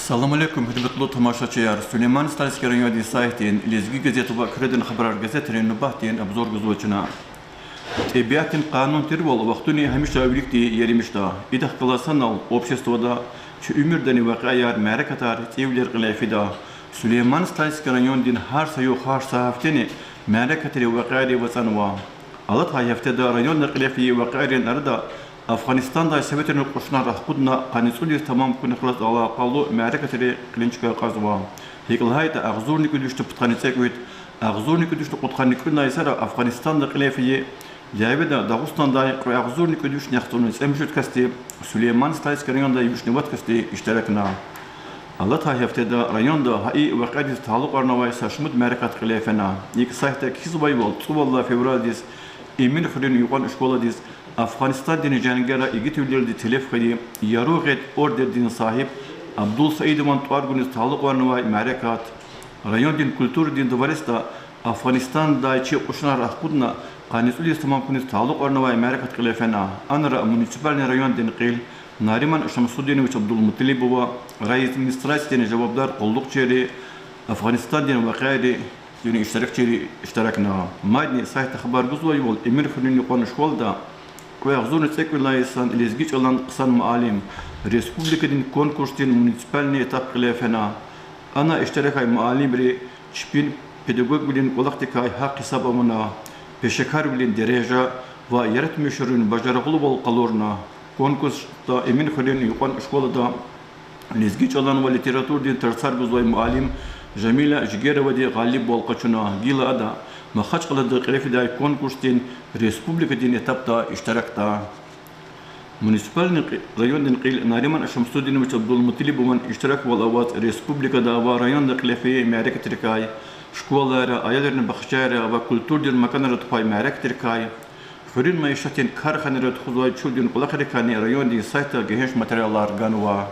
Салам алейкум, хидматлы тамашачылар. Сулейман Стальский районный сайтын, Лезги газеты ва Креден хабар газетерин нубахтын обзор гызлочына. Табиатын канун тервол вақтуни хамиша авликти еремишта. Идах каласанал обществода, чу умирдани вақаяр мәракатар тевлер гылайфида. Сулейман Стальский районный хар саю хар сафтени мәракатари вақаяри ватанва. Алат хаяфтеда районный гылайфи вақаярин арда Afganistan'da Sovyetlerin koşuna rahkudna kanisulis tamam kunuklas alakalı mərəkətləri klinçka qazva. Hekilhayda ağzurnik ödüştü putqanicek öt. Ağzurnik ödüştü qutqanikuna isara Afganistan'da qilefiye Javida Dağıstan'da ağzurnik ödüştü yaxtunu semjüt kasti Süleyman Stayski rayonda yüşnivat kasti iştirakna. Allah tahiyaftada rayonda hai vaqadis taluq arnavay saşmut mərəkat qilefena. İki sayta kizbay bol tuvalla fevraldis emin xudun yuqan şkoladis Afganistan dini jangara igi tüvlerdi telef khidi yaruğet order din sahip Abdul Said Mantuar gunis taluq varnavay ma'rakat rayon din kultur din davarista Afganistan daiçi qoşnar ahqudna qanisulis tamam kunis taluq varnavay ma'rakat qilefena anara municipal rayon din qil Nariman Şamsuddinoviç Abdul Mutalibova rais administrasiyasının cevaplar qolluk çeri Afganistan din vaqaydi yeni iştirakna madni sayt xabar guzvay bol emir xulun yuqan şkolda Koyağzun etsek-vilayetsan ilizgiç alan qısan maalim Respublikadın konkurstin municipalni etap qilefena ana iştirakay maalim biri çipin pedagog bilin olaqtikay haq hesab amına peşekar bilin dereja va yaratmışırın bajarıqlı bol qalorna konkursta emin xulun yuqan şkolada ilizgiç alan va literatur din tersar guzvay maalim Jamila Jgerova di galib bol qaçuna gila ada Mahaç qaladı qilefida konkurstin Respublikadın etapta iştirakta. Municipal rayondan qil Nariman Şamsuddinoviç Abdul Mutalibov'un iştirak wal avat Respublikada va rayonda qilefiye ma'rakat tirkay şkolara, ayarlarını baxşara va kulturdan makanlara tupay ma'rakat tirkay Xurin maişatin karxanara tuxuzay çudun qulaqrikani rayondin sayta gehenç materyallar ganwa.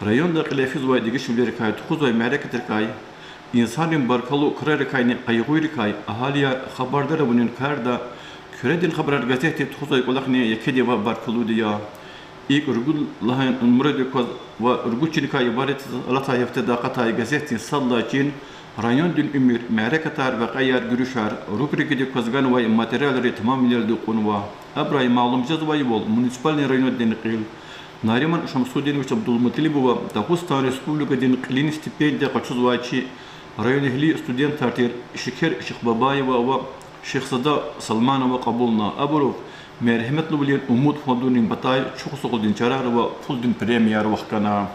Rayonda qilefiz va digi şivleri kay tuxuzay ma'rakat tirkay İnsanın barkalı kırar kayni qaygıyır kay ahaliya xabardar bunun karda küredin xabarar gazete tuxuzay qolaqni yekedi va barkalı diya ilk urgul lahan umrede koz va urguçin kay ibaret alata yafta daqatay gazete sallaçin rayon din ümür mərakatar və qayar görüşər rubrikede kozgan va materyalları tamamıyla qonwa abray ma'lum jazvay bol municipal rayon din qil Nariman Şamsuddinoviç Abdul Mutalibova Dağıstan Respublikadın qilin stipendiya qaçuzvaçi Rayon ehli student tartir Şeker Şeyh Babayeva ve Şeyh Sada Salmanova qabulna aburov merhametli bilen umut fondunin batay çok soğudun çarar ve fuldun premier vaqtana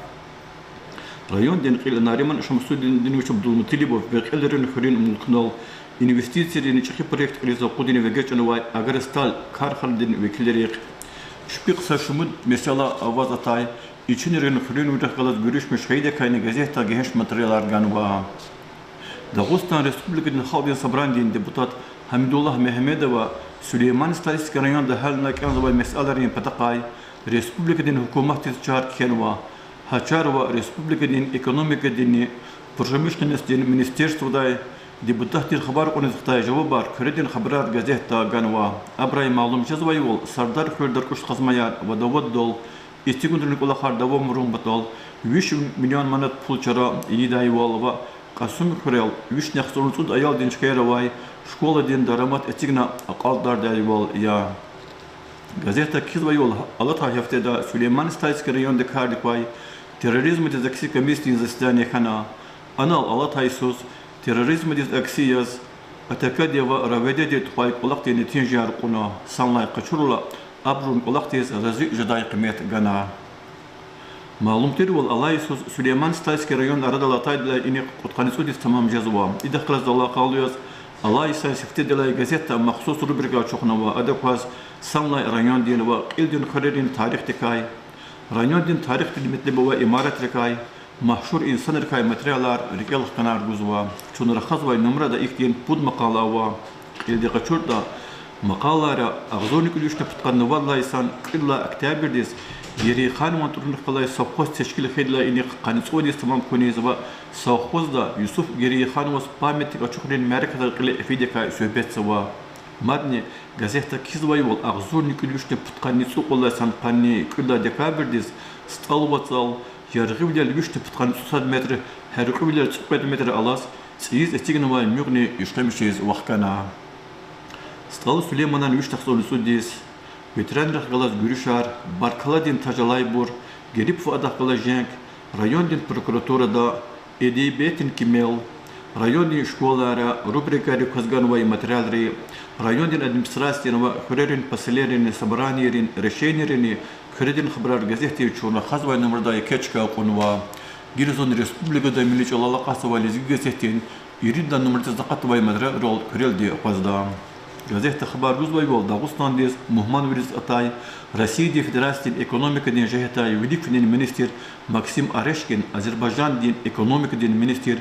Rayon din qil Nariman Şamsuddinoviç Abdul Mutalibov ve qillerin xurin mulknal investisiyalarını çıkı proyekt qiliza qudini ve geçen ve agristal karxaldin vekilleri Şüphi kısa şumud mesela avaz atay içinlerin xurin udaqalat görüşmüş hayda kayni gazeta gehenç materyallar ganwa Dağıstan Respublikadın Xalqın Sabrandin deputat Hamidullah Mehmedova Süleyman Stalisky rayonda hal nakan zavay meselerin pataqay Respublikadın hukumat çar kenwa Haçarva Respublikadın ekonomikadını Pırjmışkınısdın ministerstvoda deputattir xabar qonizqtay jawablar Kredin xabarar gazeta ganwa Abray ma'lum jazvay bol Sardar Xırdar kuş qazmayar va davaddol istigundurnik ulaqar davam murum batol 5 milyon manat pul çara iday wal va Qasım Xurel, Vişnek sorunsuz ayal din çıkayravay, şkola din daramat etigna aqaldar dayval ya. Gazeta kizva yol alata haftada Süleyman Stayski rayonda kardikvay, terrorizmi diz aksi komistin zasidani xana, anal alata isus, terrorizmi diz aksiyaz, atakadiya va ravededi tupay qolaqti netinjar quna, sanlay qaçurula, abrun qolaqtiz razi jaday qimet gana. Ma'lum terwal alaysus Süleyman Stayski rayon arada latayla ini qutqanisudis tamam jazwa. İda qilaz dalla qalıyaz alaysa siftedilay gazeta maxsus rubrika çoxna va adaqaz sanlay rayon din va ildin xaririn tarix tikay. Rayon din tarix limitli va imarat rikay. Mahşur insan rikay materyallar rikal qanar guzwa. Çunra xazva numrada iktin pud maqala va ildi qaçurda maqalara ağzornik ülüşte putqanı vallaysan illa aktabirdis Yeri xanıman turnuq qalay savxoz teşkil xedla ini qanisodis tamam kuniz va savxozda Yusuf Geri xanımız pametlik açuqrin mərakatar qili efideka söhbet va madni gazeta kizvay bol ağzornik ülüşte putqanı su qallaysan qanni qilla dekabirdis stalvatsal yargı bilir güç tıpıtkan 30 metre, hergı bilir 40 metre alas, siz etigin vay mügni işlemişiz vakana. Stal Süleyman'ın 3 taksolusu diz, veteran raqalas görüşar, barkaladin tajalay bur, gelip fuadak kalajenk, rayon din prokuraturada, edibiyetin kimel, rayon din şkolara, rubrikari kazgan vay materyalleri, rayon din administrasyon ve kurerin pasilerin, sabraniyerin, reşeynerini, kuredin xabarar gazete çorna xazvay numardayı keçka konuva, Girizon Respublika'da milli çalala qasava lezgi gazetenin iriddan numartı zakat vay materyal rol kureldi qazda. Газета «Хабар Гузвайвол» Дагустандес Мухман Вирис Атай, Россия Федерации экономика дин Жехетай, Великий министр Максим Орешкин, Азербайджан дин экономика дин министр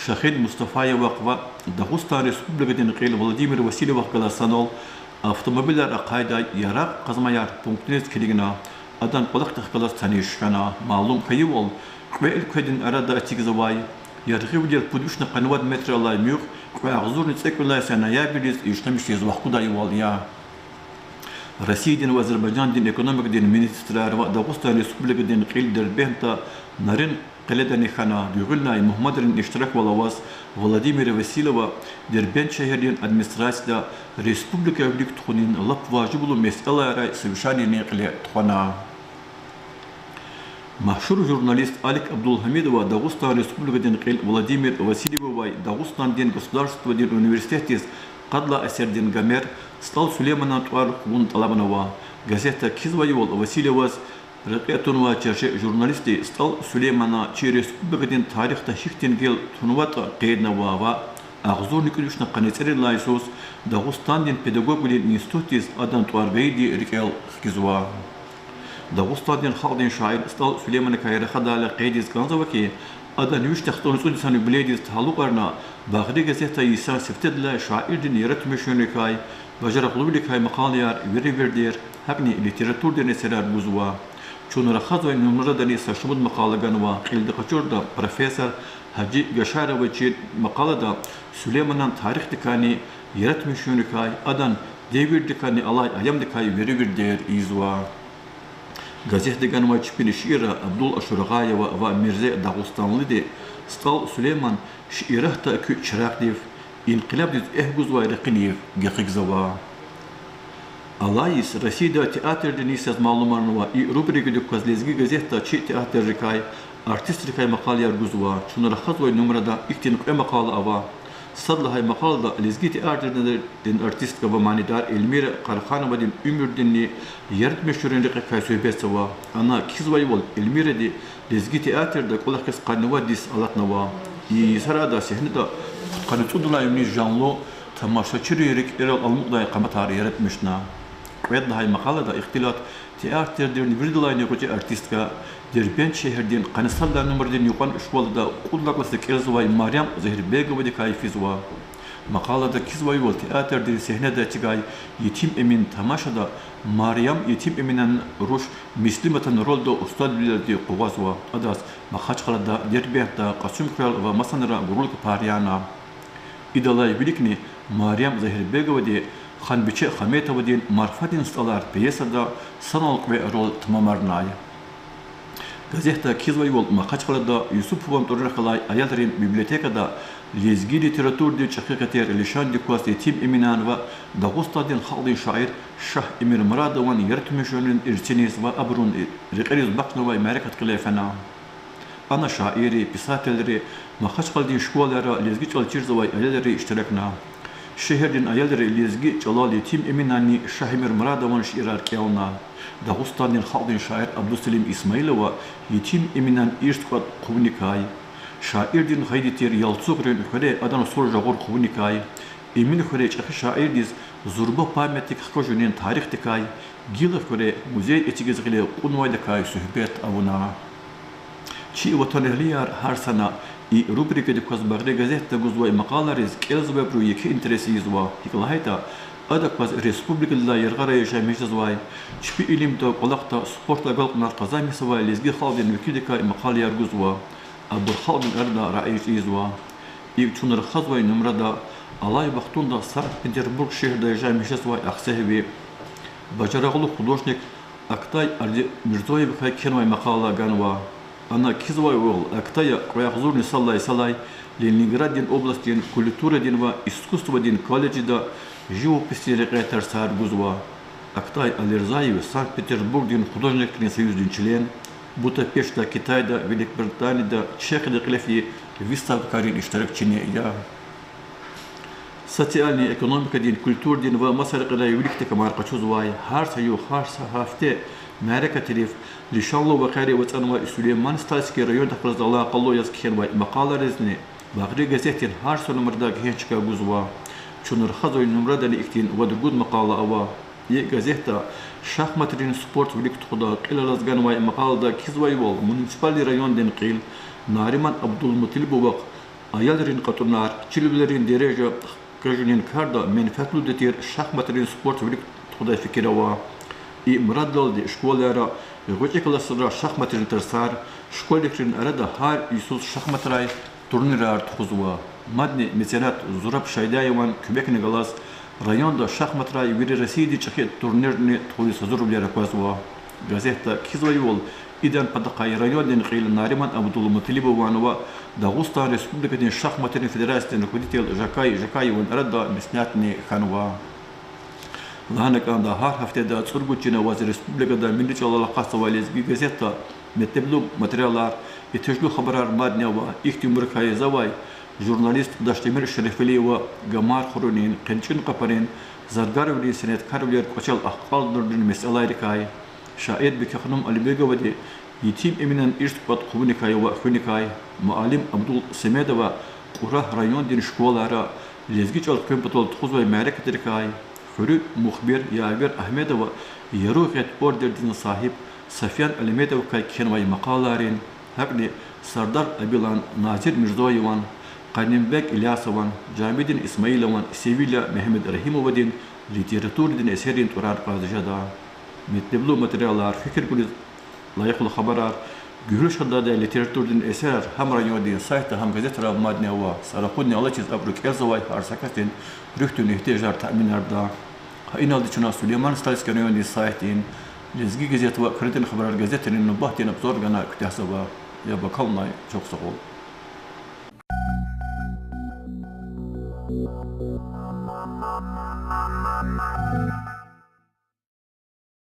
Шахид Мустафаев Ваква, Дагустан Республика дин Кайл Владимир Васильев Галасанол, автомобильler Акайда Ярак Казмаяр пунктинес келигина, Адан Полак Тахкалас Танишкана, Малум Каевол, Квейл Кведин Арада Атигзавай, Яргивдер Пудушна Канвад Метралай Мюх, Квеагзур Ницекула Санаябилис и Штамишиз Вахкуда Ивалия. Россия дин Азербайджан дин экономика дин министра Дагустан Республика дин Кайл Дербента, Нарин Каледани Хана, Дюгульна и Мухаммадрин Иштирак Валавас, Владимира Васильева, Дербент Шахердин администрация Республика Велик Тхунин, Лапва Жибулу Месала Рай Совершани Некле Тхуана. Машхур журналист Алик Абдулхамидова, Дагустан Республика дин Кайл Владимир Васильева, Дагустан дин Государство дин Университет Кадла Асер дин Гамер, стал Сулеймана Туар Хун Талабанова, газета Кизвайвол Васильевас, Ракетунва Чарше журналисты стал Сулеймана через Республикадин тарихта Хихтенгел Тунвата Кейднава, Ахзур Николишна Канецерин Лайсус, Дагустандин педагогулин институтис Адан Туаргейди Рикел Хкизва. Дагустандин Халдин Шайр стал Сулеймана Кайра Хадала Кейдис Ганзаваки, Адан Юш Тахтон Судисан Бледис Талукарна, Багри газета Иса Сефтедла Шаирдин Ярат Мишуникай, Бажарак Лубликай Макалияр, Веривердер, Хагни литературдин Эсерар Бузва. Чунра хазвай нумрадани сашмуд мақалаганва илди қачурда профессор Хаджи Гашаровичи мақалада Сулейманан тарих дикани ярат мишуникай адан девир дикани алай аям дикай веривирдер изва. Газет диганва чипини шира Абдул Ашургаева ва Мирзе Дагустанлиди стал Сулейман ширахта кю чирагдив инқилаб диз эхгузвай рақиниев геқигзава. Алайс Россия театр Денисяз Малумарнова и рубрика Дюказлезги газета Чи театр Рикай, артист Рикай Макалия Аргузова, Чунарахазвай номерада Ихтин Макала Ава, Садлахай Макалда, Лезги театр дин артистка Ваманидар Эльмира Карханова дин Умюрдинни, Ярд Мишурин Рикай Суйбесова, она Кизвайвол Эльмира ди Лезги театр да Кулахкес Канова дис Алатнова, и Сарада Сехнида Кануцудула Юмни Жанло, Тамашачири Рик Эрал Алмукдай Каматар Ярд Мишна. Квед هاي مقالة دا اختلاط تياتر دين فيردلاين يقول ارتستكا دربين شهر دين قنصل دا نمبر دين يقان اشوال دا قدلق لسك ارزواي مريم زهر بيغو ودي كاي فيزوا مقالة دا كيزواي والتياتر دين سهنة دا تيغاي يتيم امين تماشا دا مريم يتيم امينان روش مسلمة رول دا استاد بلال دي قوازوا اداس مخاش خلال دا دربين دا قسم كرال ومسانرا قرولك باريانا idalay bilikni Meryem Zehir Begavadi Xan Biçe Xametavadin marfatin stalar piyesada sanalıq ve rol tamamarnay. Gazeta Kizvayvol Maqaçqalada Yusupovan Torraxalay ayalrin bibliotekada lezgi literaturdi çaqiqater Lishan Dikwas Yetim Eminan ve Dağustadin xalqi şair Şah Emir Muradovan yaratmışının irçeniz ve abrun riqeriz baqnova marakat qilefana. Ana şairi, pisateleri, Maqaçqaldin şkolara lezgi çalçirzavay ayalleri iştirakna. Şehrin ayalları lezgi çalal yetim eminani Şah Emir Muradovan şiirar kiyavna. Dağustan'ın xalqin şair Abdüselim İsmailova yetim eminan irtqat quvnikay. Şairdin hayditer yalçuqrin xore adan sorjağor quvnikay. Emin xore çaqı şairdiz zurba pametlik xkojunin tarix dikay. Gila xore muzey etigizgile qunvaydakay suhbet avuna. Çi vataneliyar her sana i rubrika de Kazbagre gazette guzvay maqalariz kelzve pro yeki interesizva. Hiklahayta Adakvaz Respublikada yargara yaşamışızvay. Çipi ilimde qolaqta sportla galqnar qazamisva lezgi xalqin vekildika maqal yarguzva. Abdur xalqin arda raiş izva. İlk çunar xazvay numrada alay vaxtunda Sankt Peterburg şehrida yaşamışızvay aqsahibi. Bacaraqlı художник Aktay Ardi Mirzoyev kenvay maqala ganva. Она кизвай вол, актая, кваяхзурни салай, Ленинград дин область дин, культура дин ва, искусство дин колледж да, живопись рекретар сар гузва. Актай Алирзаев, Санкт-Петербург дин художественный союз дин член, Будапешта, Китай да, Великобритания да, Чехия да, Клефи, выставка рин иштаракчине я. Социальная экономика дин, культура дин ва, масар када юликта камар качузвай, харса ю, харса хафте, Мерика Териф, Лишалло Вахари Ватанва и Сулейман Стальский район Тахразала Калло Яскхенвай, Макала Резни, Багри газетин Харсу Номерда Генчика Гузва, Чунархазу и Номрада Лихтин, Вадгуд Макала Ава, и газета Шахматрин спорт в Ликтхуда, Кила Разганвай, Макалда Кизвайвол, муниципальный район Денкил, Нариман Абдул Мутилбувак, Аялрин Катунар, Чилблерин Дережа, Кажунин Карда, Менфатлу Детир, Шахматрин спорт в Ликтхуда Фикирава. И мрадалди школера гочи классра шахматрин терсар школикрин арада хар Иисус шахматрай турнирар тхузва мадни меценат Зураб Шайдаеван Кубекни Галас районда шахматрай вири России чахет турнирни тхуис зурублера квазва газета Кизвайвол идан падакай райондин қил Нариман Абдул Мутилибованова Дагустан республикатин шахматрин федерациятин руководитель Жакаеван арада меснятни ханва Ланак анда хар хафтеда цургучина вазир республикада милли чалала қасавалез газета меттеблу материалар и тежлу хабарар маднява ихтимур хайзавай журналист Даштемир Шерефелиева Гамар Хурунин Кенчин Капарин Заргаровли Сенет Карвлер Кочал Ахқал Нурдин Месалайрикай Шаир Бекахнум Алибеговади Етим Эминен Иртпат Хубуникай ва Хуникай Маалим Абдул Семедова Кура район дин школара Лезгичал Кемпатол Тхузвай Мерекатерикай Хуру Мухбир Ябир Ахмедова Ярухет Ордер Дин Сахиб Софьян Алимедов Кайкенвай Макаларин Хакни Сардар Абилан Назир Мирзоеван Канимбек Ильясован Джамидин Исмаилован Севилья Мехмед Рахимовадин Литературдин Эсерин Турар Казжада Меттеблу материалар Фикр Гулиз Лайхул Хабарар Гюриш Хадада Литературдин Эсер Хам районадин сайта Хам газетра Маднева Сарахудни Алачиз Абрук Эрзовай Арсакастин Рюхтун Ихтежар Таминарда Хайналди Чуна Сулейман Стальский районадин сайтин Лезги газетва Критин Хабарар газетин Нубахтин Абзор Гана Ктясова Я бакалнай Чоксагол